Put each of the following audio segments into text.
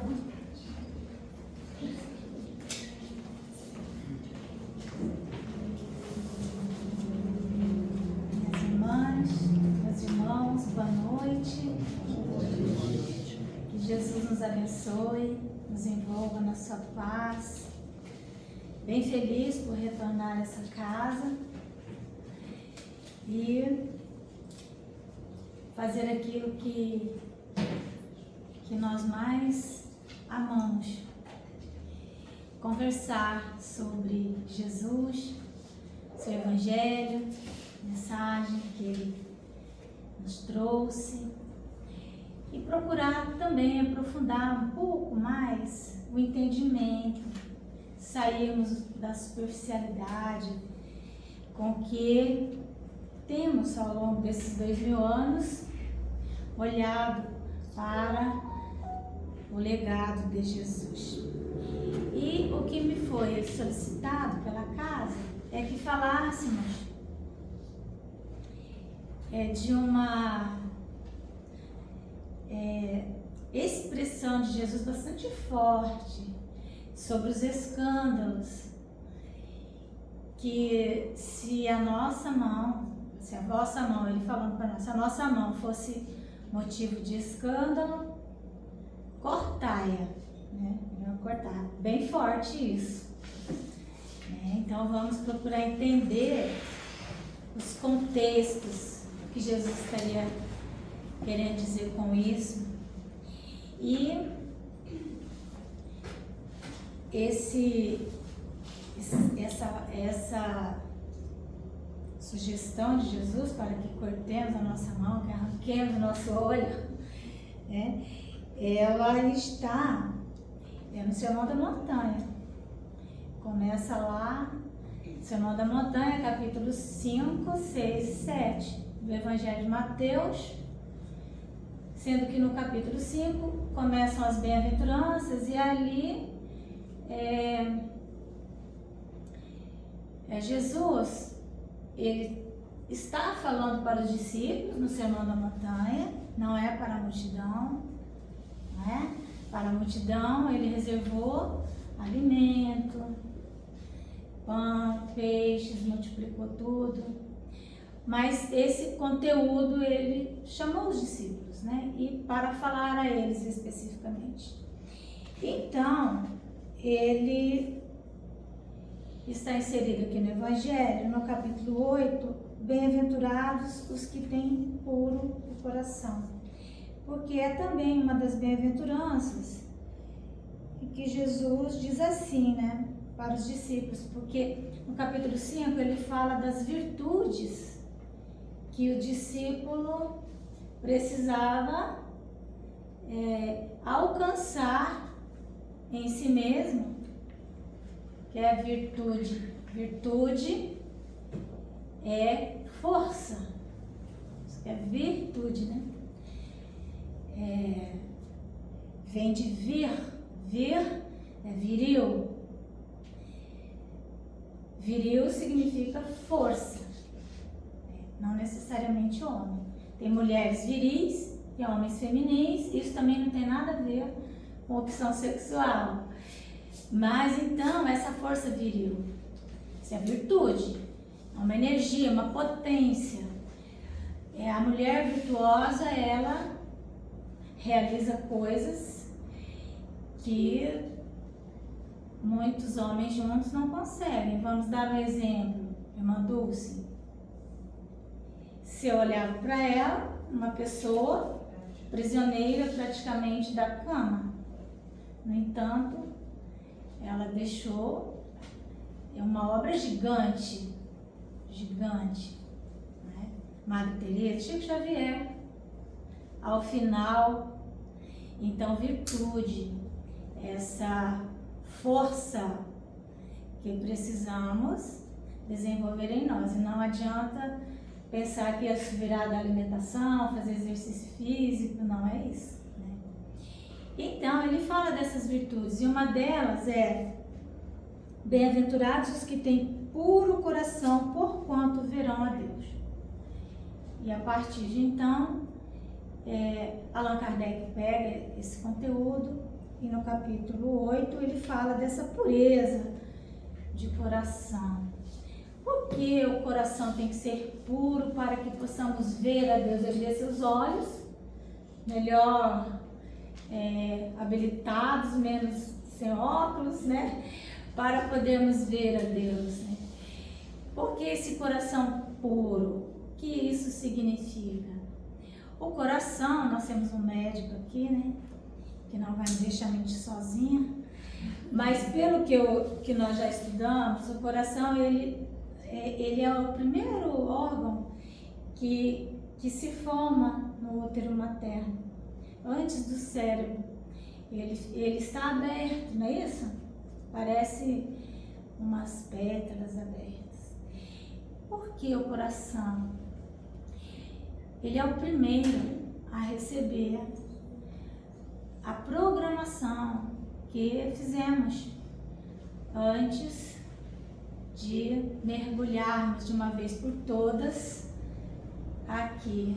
Minhas irmãs, meus irmãos, boa noite. Que Jesus nos abençoe, nos envolva na sua paz. Bem feliz por retornar a essa casa e fazer aquilo que nós mais amamos. Conversar sobre Jesus, seu Evangelho, mensagem que Ele nos trouxe e procurar também aprofundar um pouco mais o entendimento, sairmos da superficialidade com que temos ao longo desses 2000 anos olhado para o legado de Jesus. E o que me foi solicitado pela casa é que falássemos de uma expressão de Jesus bastante forte sobre os escândalos, que se a vossa mão, ele falando para nós, se a nossa mão fosse motivo de escândalo, cortai-a, né? Vamos cortar, bem forte isso, né? Então vamos procurar entender os contextos que Jesus estaria querendo dizer com isso. E essa sugestão de Jesus para que cortemos a nossa mão, que arranquemos o nosso olho, né? Ela está no Sermão da Montanha. Começa lá, Sermão da Montanha, capítulos 5, 6 e 7 do Evangelho de Mateus, sendo que no capítulo 5 começam as bem-aventuranças e ali Jesus, ele está falando para os discípulos no Sermão da Montanha, não é para a multidão, não é? Para a multidão ele reservou alimento, pão, peixes, multiplicou tudo, mas esse conteúdo ele chamou os discípulos, né? E para falar a eles especificamente. Então, ele está inserido aqui no Evangelho, no capítulo 8, bem-aventurados os que têm puro o coração, porque é também uma das bem-aventuranças que Jesus diz assim, né, para os discípulos, porque no capítulo 5 ele fala das virtudes que o discípulo precisava alcançar em si mesmo, que é a virtude. Virtude é força. Isso é virtude, né? Vem de vir. Vir é viril. Viril significa força. Não necessariamente homem. Tem mulheres viris e homens feminis. Isso também não tem nada a ver com opção sexual. Mas então, essa força viril, isso é virtude, é uma energia, uma potência. A mulher virtuosa, ela realiza coisas que muitos homens juntos não conseguem. Vamos dar um exemplo, irmã Dulce. Se eu olhava para ela, uma pessoa prisioneira praticamente da cama. No entanto, ela deixou uma obra gigante, né? Madre Teresa, Chico Xavier, ao final. Então, virtude, essa força que precisamos desenvolver em nós. E não adianta pensar que é se virar da alimentação, fazer exercício físico, não é isso, né? Então, ele fala dessas virtudes, e uma delas é: bem-aventurados os que têm puro coração, porquanto verão a Deus. E a partir de então, Allan Kardec pega esse conteúdo e no capítulo 8 ele fala dessa pureza de coração. Por que o coração tem que ser puro para que possamos ver a Deus? Ele dê seus olhos melhor habilitados, menos sem óculos, né? Para podermos ver a Deus, né? Por que esse coração puro? O que isso significa? O coração, nós temos um médico aqui, né? Que não vai me deixar mentir sozinha. Mas pelo que nós já estudamos, o coração, ele é o primeiro órgão que se forma no útero materno, antes do cérebro. Ele está aberto, não é isso? Parece umas pétalas abertas. Por que o coração? Ele é o primeiro a receber a programação que fizemos antes de mergulharmos de uma vez por todas aqui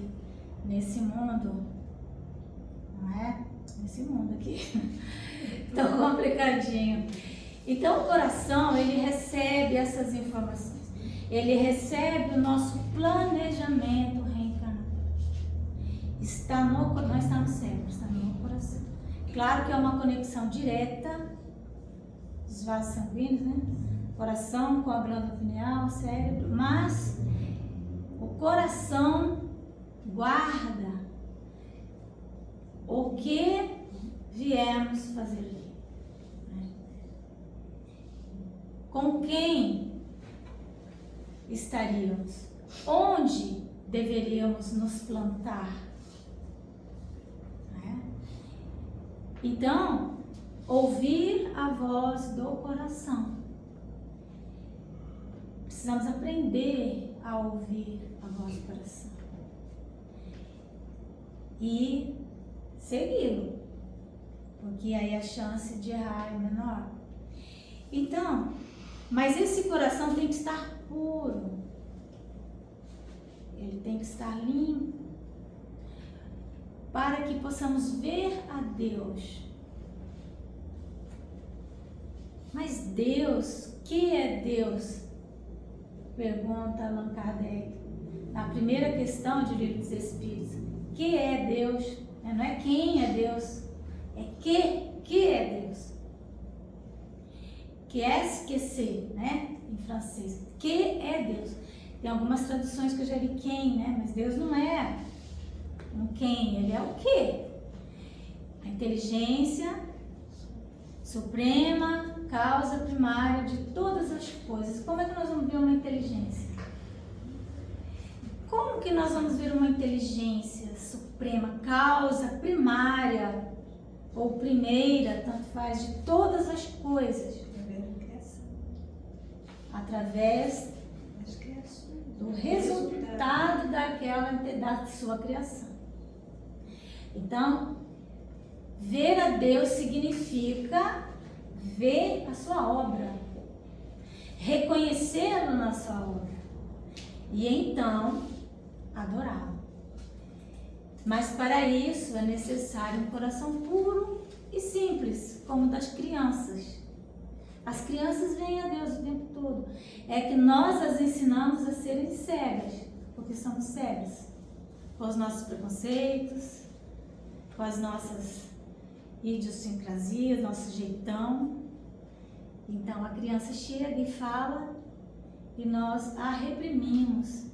nesse mundo, não é? Nesse mundo aqui, tão complicadinho. Então o coração, ele recebe essas informações, ele recebe o nosso planejamento reencarnatório. Não está no cérebro, está no coração. Claro que é uma conexão direta dos vasos sanguíneos, né? Coração com a glândula pineal, cérebro, mas o coração guarda o que viemos fazer ali, né? Com quem estaríamos? Onde deveríamos nos plantar? Né? Então, ouvir a voz do coração. Precisamos aprender a ouvir a voz do coração e segui-lo, porque aí a chance de errar é menor. Então, mas esse coração tem que estar puro, ele tem que estar limpo, para que possamos ver a Deus. Mas Deus, que é Deus? Pergunta Allan Kardec na primeira questão de Livro dos Espíritos. Que é Deus? Não é quem é Deus, é que é Deus. Que é esquecer, né? Em francês. Que é Deus. Tem algumas traduções que eu já vi quem, né? Mas Deus não é um quem, ele é o que? A inteligência suprema, causa primária de todas as coisas. Como é que nós vamos ver uma inteligência? Como que nós vamos ver uma inteligência suprema, causa primária ou primeira, tanto faz, de todas as coisas? Através do resultado da sua criação. Então, ver a Deus significa ver a sua obra, reconhecê-lo na sua obra e então adorá-lo. Mas para isso é necessário um coração puro e simples, como o das crianças. As crianças veem a Deus o tempo todo. É que nós as ensinamos a serem cegas, porque somos cegas, com os nossos preconceitos, com as nossas idiosincrasias, nosso jeitão. Então a criança chega e fala e nós a reprimimos.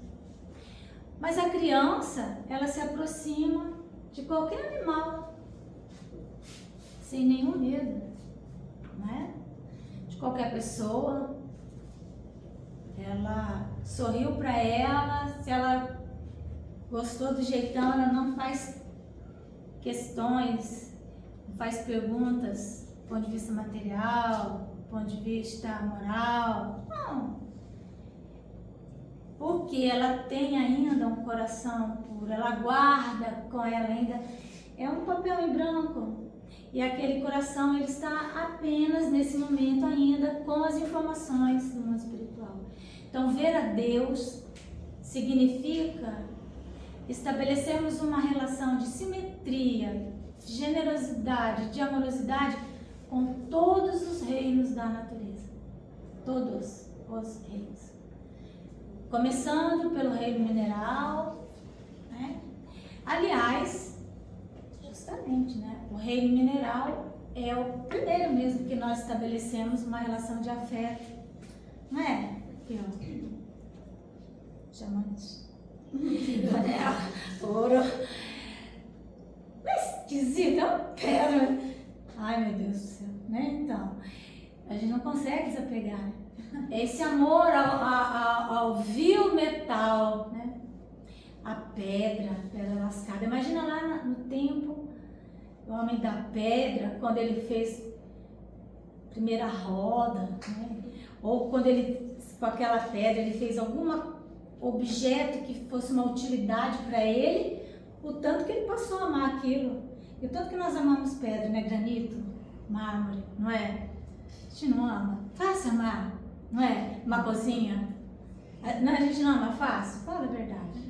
Mas a criança, ela se aproxima de qualquer animal sem nenhum medo, não é? De qualquer pessoa. Ela sorriu para ela, se ela gostou do jeitão, ela não faz questões, não faz perguntas do ponto de vista material, do ponto de vista moral, não. Porque ela tem ainda um coração puro, ela guarda com ela ainda, é um papel em branco. E aquele coração, ele está apenas nesse momento ainda com as informações do mundo espiritual. Então, ver a Deus significa estabelecermos uma relação de simetria, de generosidade, reciprocidade, de amorosidade com todos os reinos da natureza. Todos os reinos. Começando pelo reino mineral, né? Aliás, justamente, né? O reino mineral é o primeiro mesmo que nós estabelecemos uma relação de afeto, não é? Aqui, ó. Diamantes. Anel, ouro. Não é esquisito, é uma pedra. Ai, meu Deus do céu, né? Então, a gente não consegue desapegar, né? Esse amor ao vil metal, né? A pedra lascada. Imagina lá no tempo, o homem da pedra, quando ele fez a primeira roda, né? Ou quando ele, com aquela pedra, ele fez algum objeto que fosse uma utilidade para ele, o tanto que ele passou a amar aquilo. E o tanto que nós amamos pedra, né? Granito, mármore, não é? A gente não ama. Fácil amar, não é? Uma cozinha. Não, a gente não ama fácil? Fala a verdade.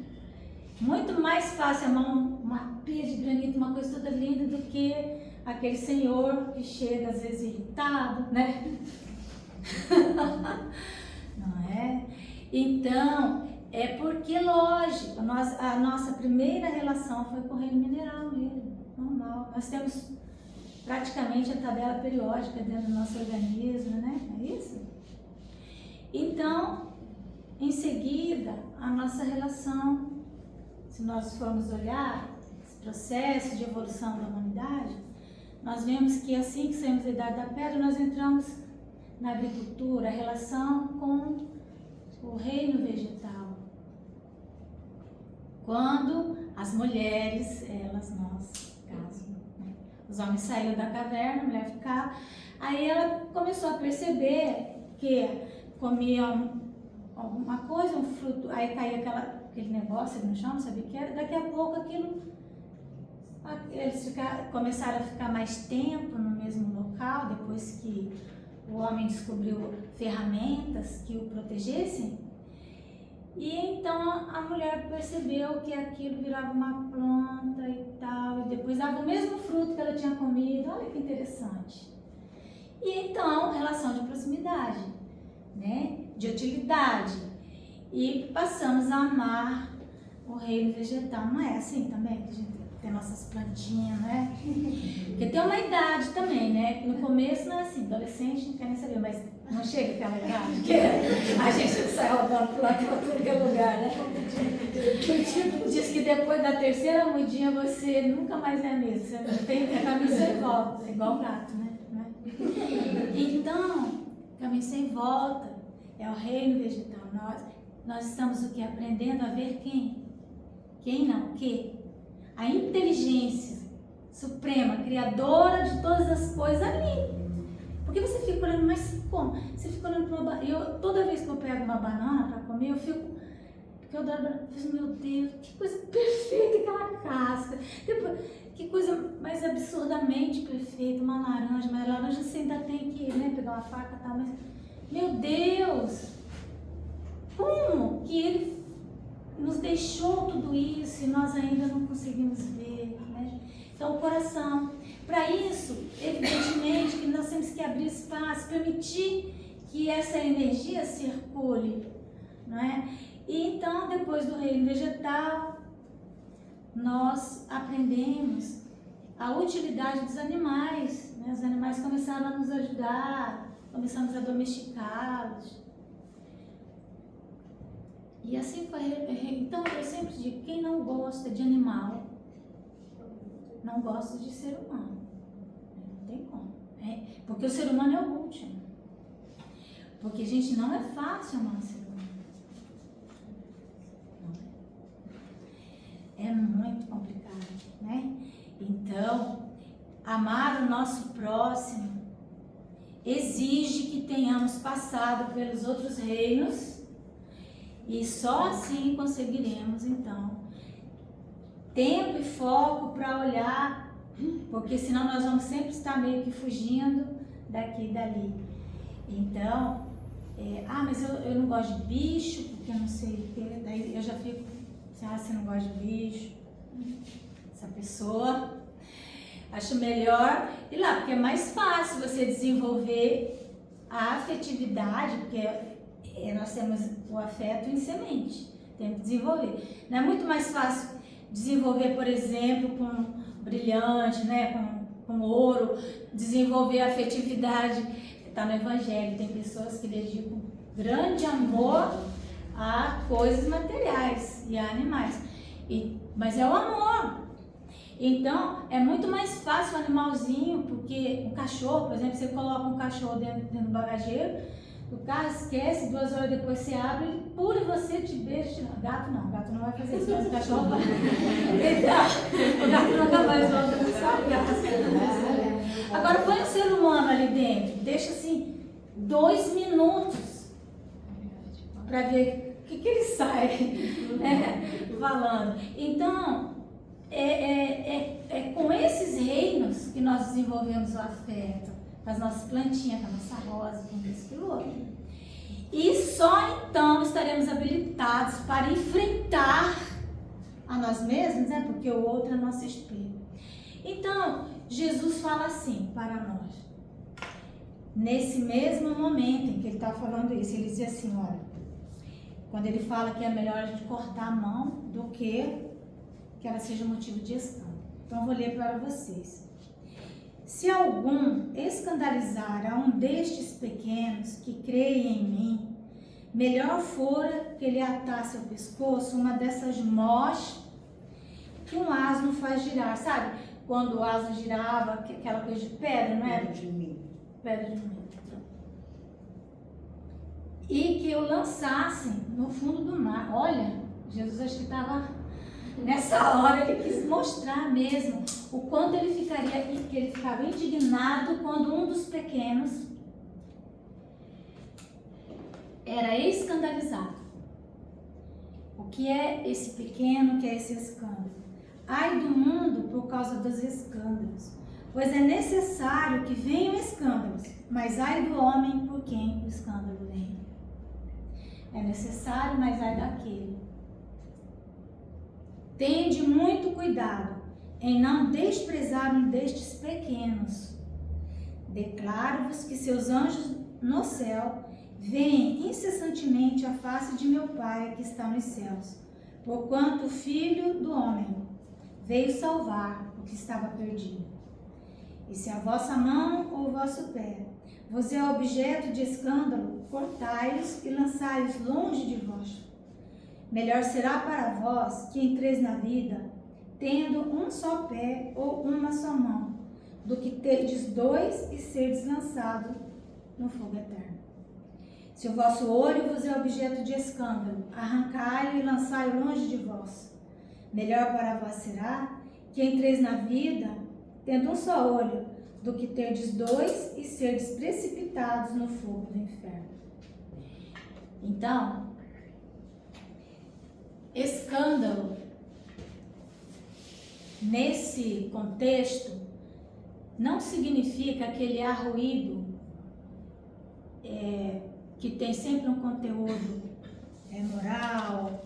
Muito mais fácil amar uma pia de granito, uma coisa toda linda, do que aquele senhor que chega às vezes irritado, né? Não é? Então, é porque, lógico, a nossa primeira relação foi com o reino mineral mesmo, normal. Nós temos praticamente a tabela periódica dentro do nosso organismo, né? É isso? Então, em seguida, a nossa relação, se nós formos olhar esse processo de evolução da humanidade, nós vemos que assim que saímos da idade da pedra, nós entramos na agricultura, a relação com o reino vegetal. Quando as mulheres, nós, caso, né? Os homens saíram da caverna, a mulher ficava, aí ela começou a perceber que comia alguma coisa, um fruto, aí caía aquele negócio ali no chão, não sabia o que era, daqui a pouco eles começaram a ficar mais tempo no mesmo local, depois que o homem descobriu ferramentas que o protegessem. E então a mulher percebeu que aquilo virava uma planta e tal, e depois dava o mesmo fruto que ela tinha comido. Olha que interessante. E então, relação de proximidade, né? De utilidade. E passamos a amar o reino vegetal. Não é assim também que a gente tem nossas plantinhas, né? Porque tem uma idade também, né? Que no começo não é assim, adolescente não quer nem saber, mas não chega aquela idade que a gente sai rodando planta para todo lugar, né? Diz que depois da terceira mudinha você nunca mais é a mesma. Você tem caminho sem volta, é igual o gato, né? Então, caminho sem volta é o reino vegetal. Nós estamos o que? Aprendendo a ver quem? Quem não? O que? A inteligência suprema, criadora de todas as coisas ali. Porque você fica olhando, mas como? Você fica olhando para uma banana. Toda vez que eu pego uma banana para comer, eu fico. Porque eu adoro banana. Meu Deus, que coisa perfeita aquela casca. Depois, que coisa mais absurdamente perfeita. Uma laranja, mas a laranja você ainda tem que, né, pegar uma faca e tal. Mas, meu Deus! Como que ele nos deixou tudo isso e nós ainda não conseguimos ver, né? Então, o coração. Para isso, evidentemente, que nós temos que abrir espaço, permitir que essa energia circule, não é? E então, depois do reino vegetal, nós aprendemos a utilidade dos animais, né? Os animais começaram a nos ajudar, começamos a domesticá-los. E assim foi. Então, eu sempre digo, quem não gosta de animal, não gosta de ser humano. Não tem como. Porque o ser humano é o último. Porque, gente, não é fácil amar o ser humano. Não é. É muito complicado, né? Então, amar o nosso próximo exige que tenhamos passado pelos outros reinos. E só assim conseguiremos, então, tempo e foco para olhar, porque senão nós vamos sempre estar meio que fugindo daqui e dali. Então, mas eu não gosto de bicho, porque eu não sei o que, daí eu já fico, você não gosta de bicho, essa pessoa. Acho melhor ir lá, porque é mais fácil você desenvolver a afetividade, porque nós temos o afeto em semente, tem que desenvolver. Não é muito mais fácil desenvolver, por exemplo, com brilhante, né, com ouro, desenvolver a afetividade. Está no Evangelho, tem pessoas que dedicam grande amor a coisas materiais e a animais, mas é o amor. Então, é muito mais fácil o animalzinho, porque um cachorro, por exemplo, você coloca um cachorro dentro do bagageiro, o carro esquece, 2 horas depois você abre, ele pula e você te beija. Gato não vai fazer isso, mas o cachorro vai. O gato nunca mais volta no seu gato. Agora, põe o ser humano ali dentro, deixa assim 2 minutos para ver o que ele sai falando. Então, é com esses reinos que nós desenvolvemos o afeto, com as nossas plantinhas, com a nossa rosa, com isso que o outro. E só então estaremos habilitados para enfrentar a nós mesmos, né? Porque o outro é nosso espelho. Então, Jesus fala assim para nós. Nesse mesmo momento em que ele está falando isso, ele diz assim, olha, quando ele fala que é melhor a gente cortar a mão do que ela seja motivo de escândalo. Então, eu vou ler para vocês. Se algum escandalizar a um destes pequenos que creem em mim, melhor fora que ele atasse ao pescoço uma dessas mós que um asno faz girar. Sabe? Quando o asno girava, aquela coisa de pedra, não era? Pedra de milho. E que o lançassem no fundo do mar. Olha, Jesus acho que estava... Nessa hora ele quis mostrar mesmo o quanto ele ficava indignado quando um dos pequenos era escandalizado. O que é esse pequeno, o que é esse escândalo? Ai do mundo por causa dos escândalos, pois é necessário que venham escândalos, mas ai do homem por quem o escândalo vem. É necessário, mas ai daquele. Tende muito cuidado em não desprezar um destes pequenos. Declaro-vos que seus anjos no céu veem incessantemente a face de meu Pai que está nos céus, porquanto o Filho do Homem veio salvar o que estava perdido. E se a vossa mão ou o vosso pé vos é objeto de escândalo, cortai-os e lançai-os longe de vós. Melhor será para vós que entreis na vida, tendo um só pé ou uma só mão, do que terdes 2 e serdes lançado no fogo eterno. Se o vosso olho vos é objeto de escândalo, arrancai-o e lançai-o longe de vós. Melhor para vós será que entreis na vida, tendo um só olho, do que terdes 2 e serdes precipitados no fogo do inferno. Então, escândalo, nesse contexto, não significa aquele arruído que tem sempre um conteúdo moral,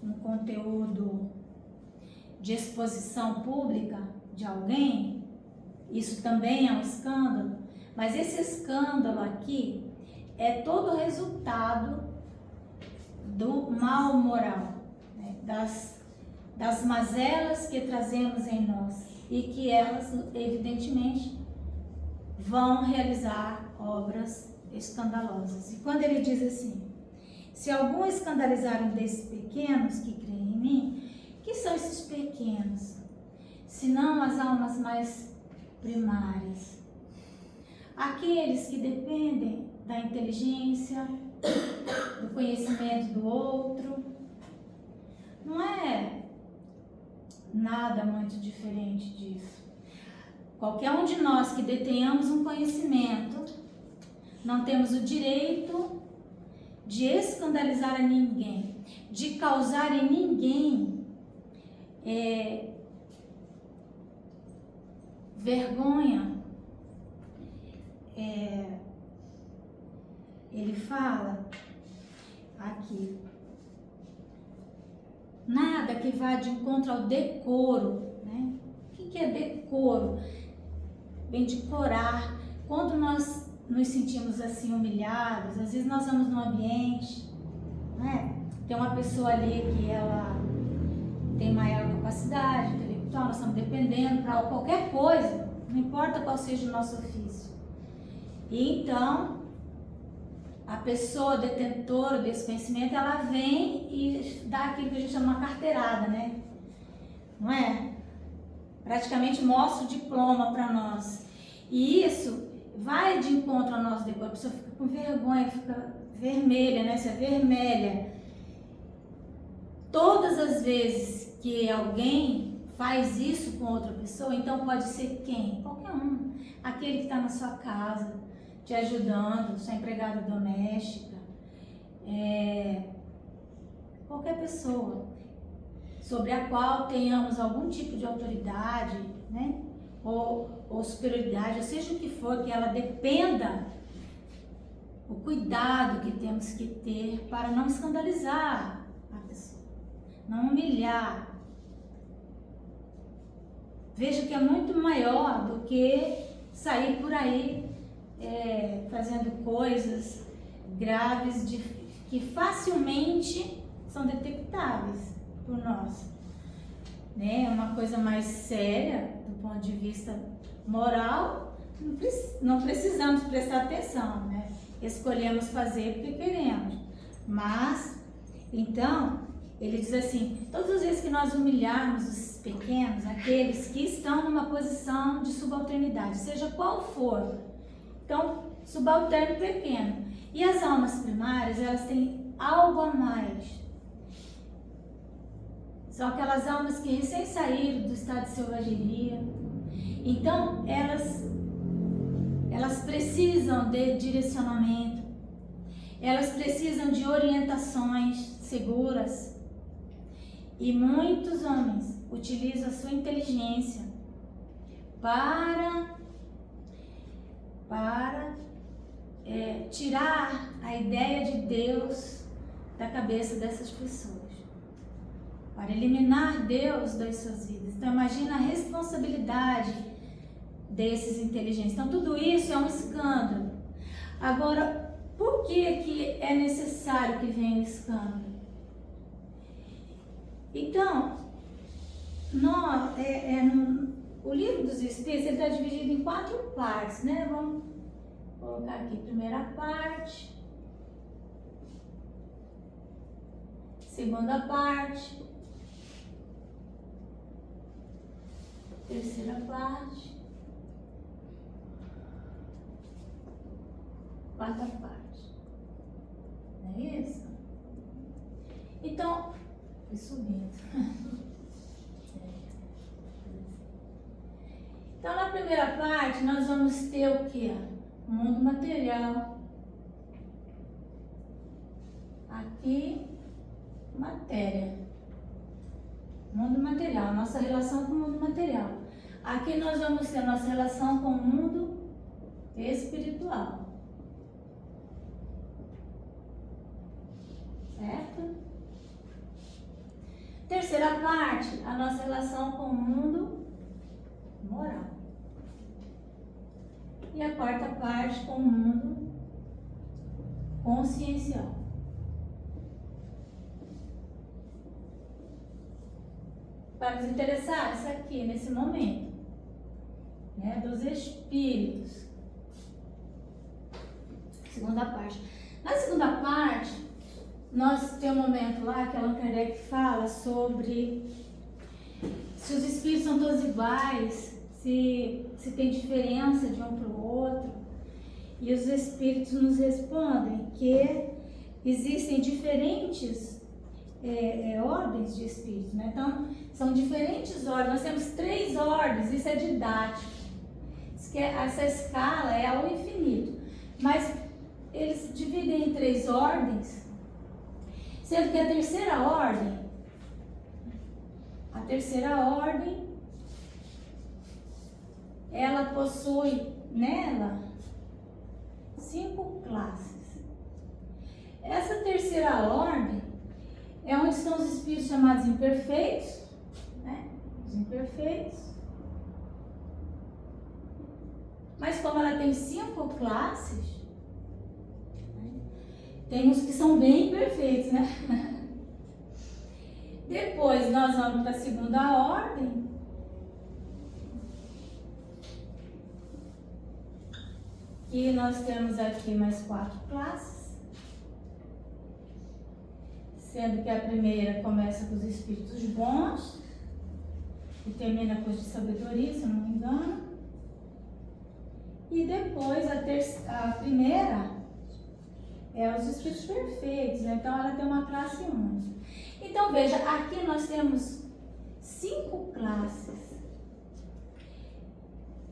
um conteúdo de exposição pública de alguém. Isso também é um escândalo, mas esse escândalo aqui é todo resultado do mal moral, das mazelas que trazemos em nós e que elas, evidentemente, vão realizar obras escandalosas. E quando ele diz assim, se algum escandalizar um desses pequenos que creem em mim, que são esses pequenos? Senão as almas mais primárias, aqueles que dependem da inteligência, do conhecimento do outro. Não é nada muito diferente disso. Qualquer um de nós que detenhamos um conhecimento, não temos o direito de escandalizar a ninguém, de causar em ninguém vergonha. Ele fala aqui, nada que vá de encontro ao decoro, né? O que é decoro? vem de corar. Quando nós nos sentimos assim humilhados, às vezes nós vamos num ambiente, né? Tem uma pessoa ali que ela tem maior capacidade intelectual, nós estamos dependendo para qualquer coisa, não importa qual seja o nosso ofício. E então, a pessoa detentora desse conhecimento, ela vem e dá aquilo que a gente chama de uma carteirada, né? Não é? Praticamente mostra o diploma para nós. E isso vai de encontro ao nosso depois. A pessoa fica com vergonha, fica vermelha, né? Se é vermelha. Todas as vezes que alguém faz isso com outra pessoa, então pode ser quem? Qualquer um. Aquele que está na sua casa, te ajudando, sua empregada doméstica, qualquer pessoa sobre a qual tenhamos algum tipo de autoridade, né? Ou superioridade, ou seja o que for, que ela dependa, o cuidado que temos que ter para não escandalizar a pessoa, não humilhar. Veja que é muito maior do que sair por aí fazendo coisas graves que facilmente são detectáveis por nós, né? Uma coisa mais séria do ponto de vista moral, não precisamos prestar atenção, né? Escolhemos fazer porque queremos. Mas, então, ele diz assim, todas as vezes que nós humilharmos os pequenos, aqueles que estão numa posição de subalternidade, seja qual for, então, subalterno pequeno. E as almas primárias, elas têm algo a mais. São aquelas almas que recém saíram do estado de selvageria. Então, elas precisam de direcionamento. Elas precisam de orientações seguras. E muitos homens utilizam a sua inteligência para tirar a ideia de Deus da cabeça dessas pessoas, para eliminar Deus das suas vidas. Então imagina a responsabilidade desses inteligentes. Então tudo isso é um escândalo. Agora, por que é necessário que venha o escândalo? Então, o livro dos Espíritos está dividido em 4 partes, né? Vamos colocar aqui primeira parte, segunda parte, terceira parte, quarta parte. Não é isso? Então, fui subindo. Então, na primeira parte, nós vamos ter o quê? O mundo material. Aqui, matéria. Mundo material, a nossa relação com o mundo material. Aqui nós vamos ter a nossa relação com o mundo espiritual. Certo? Terceira parte, a nossa relação com o mundo moral. E a quarta parte com o mundo consciencial. Para nos interessar, isso aqui, nesse momento, né, dos espíritos. Segunda parte. Na segunda parte, nós temos um momento lá que Allan Kardec fala sobre se os espíritos são todos iguais, se tem diferença de um para o outro. E os espíritos nos respondem que existem diferentes ordens de espíritos, né? Então, são diferentes ordens. Nós temos 3 ordens, isso é didático. Essa escala é ao infinito. Mas eles dividem em 3 ordens, sendo que a terceira ordem, ela possui nela 5 classes. Essa terceira ordem é onde estão os espíritos chamados imperfeitos, né? Os imperfeitos. como ela tem 5 classes, tem uns que são bem perfeitos, né? Depois nós vamos para a segunda ordem. E nós temos aqui mais 4 classes. Sendo que a primeira começa com os espíritos bons e termina com os de sabedoria, se eu não me engano. E depois a primeira é os espíritos perfeitos, né? Então ela tem uma classe única. Então veja, aqui nós temos 5 classes.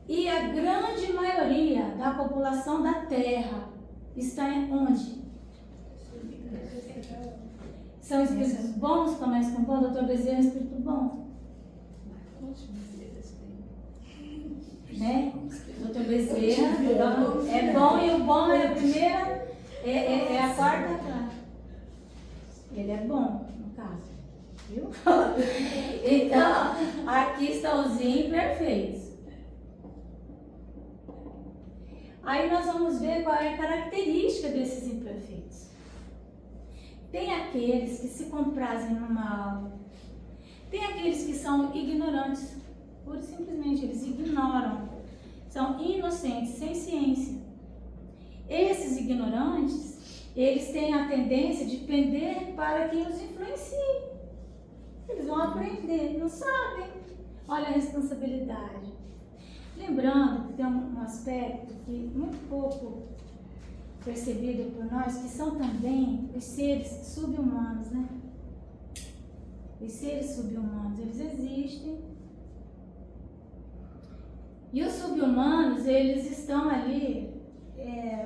E a grande maioria da população da Terra está onde? São espíritos bons, começa com bom, doutor Bezerra é um espírito bom. Né? Doutor Bezerra é bom, e o bom é a primeira, é a 4ª classe. Ele é bom, no caso, viu? Então, aqui estão os imperfeitos. Aí nós vamos ver qual é a característica desses imperfeitos. Tem aqueles que se comprazem no mal, tem aqueles que são ignorantes, pura e simplesmente eles ignoram, são inocentes, sem ciência. Esses ignorantes, eles têm a tendência de pender para quem os influencie. Eles vão aprender, não sabem. Olha a responsabilidade. Lembrando que tem um aspecto que muito pouco percebido por nós, que são também os seres sub-humanos, né? Os seres sub-humanos, eles existem. E os sub-humanos, eles estão ali,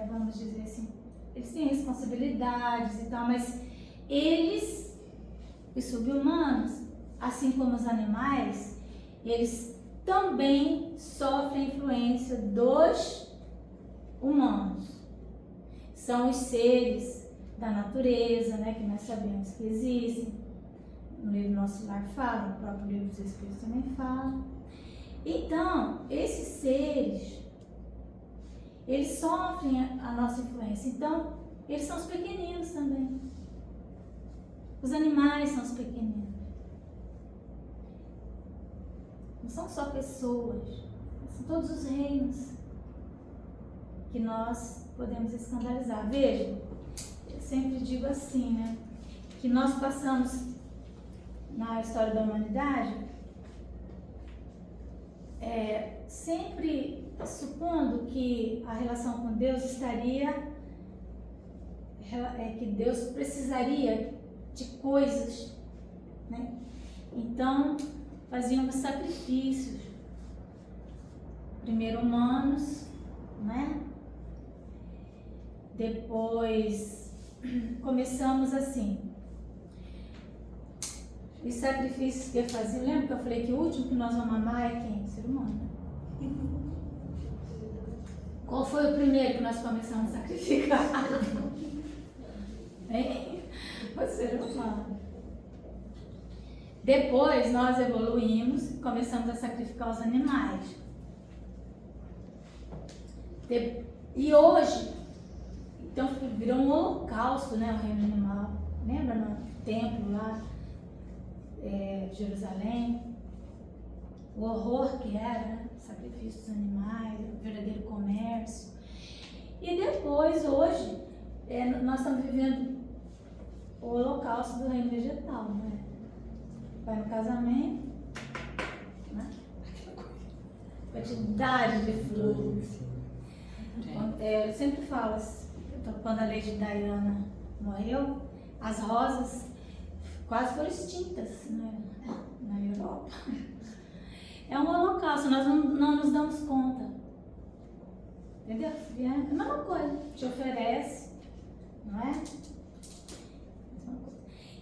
vamos dizer assim, eles têm responsabilidades e tal, mas eles, os sub-humanos, assim como os animais, eles também sofrem influência dos humanos. São os seres da natureza, né, que nós sabemos que existem. No livro Nosso Lar fala, no próprio livro dos Espíritos também fala. Então, esses seres, eles sofrem a nossa influência. Então, eles são os pequeninos também. Os animais são os pequeninos. Não são só pessoas, são todos os reinos que nós podemos escandalizar. Veja, eu sempre digo assim, né? Que nós passamos na história da humanidade sempre supondo que a relação com Deus estaria, que Deus precisaria de coisas, né? Então, fazíamos sacrifícios, primeiro humanos, né? Depois começamos assim, os sacrifícios que eu fazia. Lembra que eu falei que o último que nós vamos amar é quem? O ser humano. Qual foi o primeiro que nós começamos a sacrificar? O ser humano. Depois nós evoluímos e começamos a sacrificar os animais. E hoje, então virou um holocausto, né, o reino animal. Lembra no templo lá, Jerusalém? O horror que era, né? Sacrifício dos animais, o verdadeiro comércio. E depois, hoje, nós estamos vivendo o holocausto do reino vegetal, né? Vai no casamento, né? Quantidade de flores. Eu sempre falo, quando a Lady Diana morreu, as rosas quase foram extintas, né, na Europa. É um holocausto, nós não nos damos conta. Entendeu? É a mesma coisa, te oferece, não é?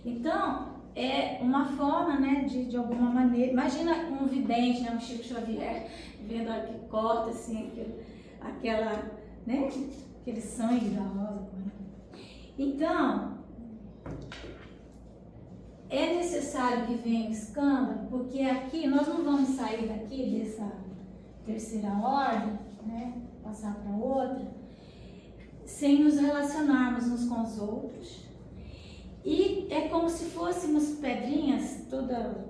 Então, é uma forma, né, de alguma maneira. Imagina um vidente, né, um Chico Xavier, vendo a hora que corta assim, aquela, né, aquele sangue da rosa. Então, é necessário que venha o escândalo, porque aqui nós não vamos sair daqui dessa terceira ordem né, passar para outra, sem nos relacionarmos uns com os outros. E é como se fôssemos pedrinhas, toda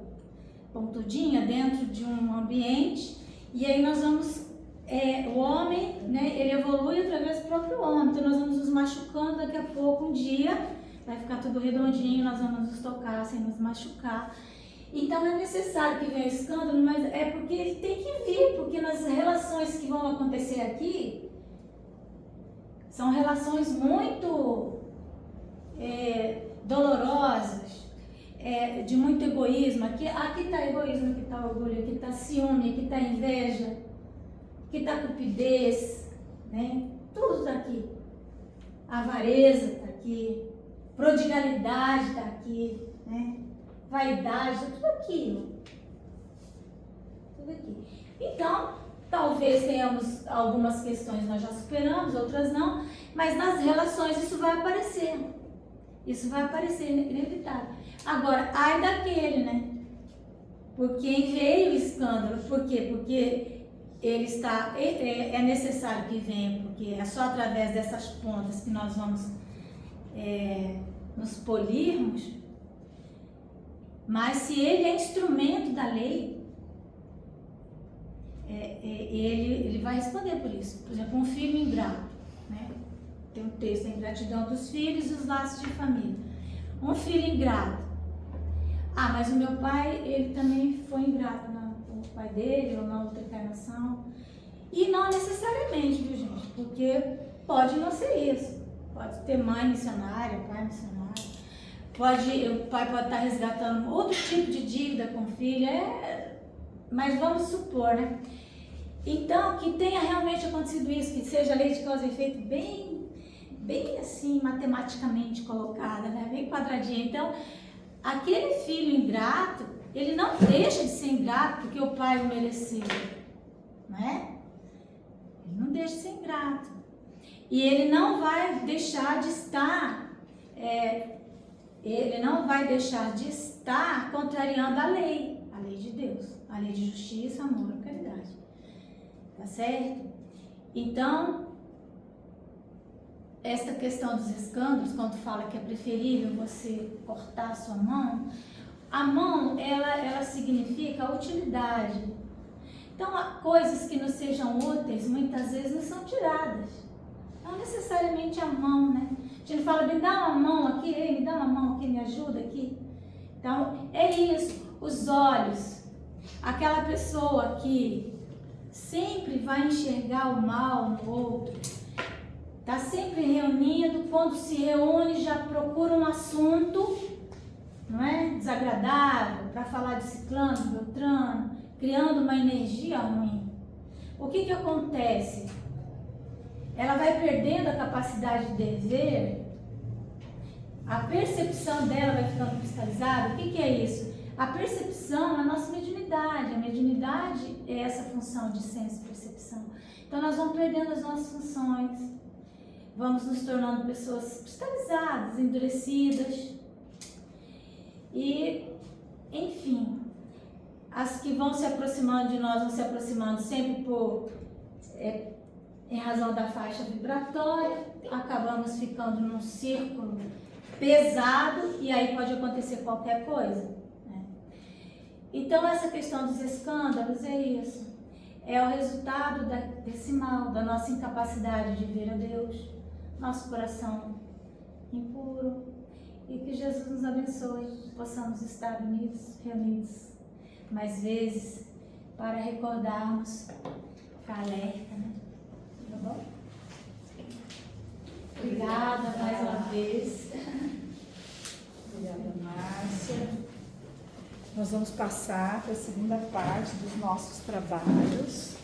pontudinha, dentro de um ambiente, e aí nós vamos, o homem, né, ele evolui através do próprio homem, então nós vamos nos machucando, daqui a pouco, um dia, vai ficar tudo redondinho, nós vamos nos tocar sem nos machucar. Então é necessário que venha o escândalo, mas é porque ele tem que vir, porque nas relações que vão acontecer aqui, são relações muito dolorosas, de muito egoísmo. Aqui está egoísmo, aqui está orgulho, aqui está ciúme, aqui está inveja, aqui está cupidez, né? Tudo está aqui. Avareza está aqui, prodigalidade está aqui, né? Vaidade, tudo aquilo. Tudo aqui. Então, talvez tenhamos algumas questões nós já superamos, outras não, mas nas relações isso vai aparecer. Isso vai aparecer, inevitável. Agora, ai daquele, né? Por quem veio o escândalo. Por quê? Porque ele está, é necessário que venha, porque é só através dessas pontas que nós vamos nos polirmos. Mas se ele é instrumento da lei, ele vai responder por isso. Por exemplo, um filho ingrato, né? Tem um texto, a ingratidão dos filhos e os laços de família. Um filho ingrato. Ah, mas o meu pai, ele também foi ingrato, o pai dele ou na outra encarnação. E não necessariamente, viu, gente? Porque pode não ser isso. Pode ter mãe missionária, pai missionário. O pai pode estar resgatando outro tipo de dívida com o filho, mas vamos supor, né? Então, que tenha realmente acontecido isso, que seja a lei de causa e efeito bem assim, matematicamente colocada, né? Bem quadradinha. Então, aquele filho ingrato, ele não deixa de ser ingrato porque o pai o mereceu, né? Ele não deixa de ser ingrato. E ele não vai deixar de estar... ele não vai deixar de estar contrariando a lei de Deus, a lei de justiça, amor e caridade. Tá certo? Então, esta questão dos escândalos, quando fala que é preferível você cortar a sua mão, a mão, ela significa a utilidade. Então, coisas que não sejam úteis, muitas vezes não são tiradas. Não necessariamente a mão, né? A gente fala, me dá uma mão aqui, me dá uma mão aqui, me ajuda aqui. Então, é isso. Os olhos. Aquela pessoa que sempre vai enxergar o mal no outro. Está sempre reunindo, quando se reúne já procura um assunto, não é? Desagradável, para falar de ciclano, de beltrano, criando uma energia ruim. O que acontece? Ela vai perdendo a capacidade de ver, a percepção dela vai ficando cristalizada. O que é isso? A percepção é a nossa mediunidade. A mediunidade é essa função de senso e percepção. Então nós vamos perdendo as nossas funções, vamos nos tornando pessoas cristalizadas, endurecidas. E, enfim, as que vão se aproximando de nós, vão se aproximando sempre em razão da faixa vibratória, acabamos ficando num círculo pesado e aí pode acontecer qualquer coisa, né? Então essa questão dos escândalos é isso, é o resultado desse mal, da nossa incapacidade de ver a Deus, nosso coração impuro, e que Jesus nos abençoe, possamos estar unidos, reunidos mais vezes para recordarmos, ficar alerta, né? Tá bom? Obrigada mais uma vez. Obrigada, Márcia. Nós vamos passar para a segunda parte dos nossos trabalhos.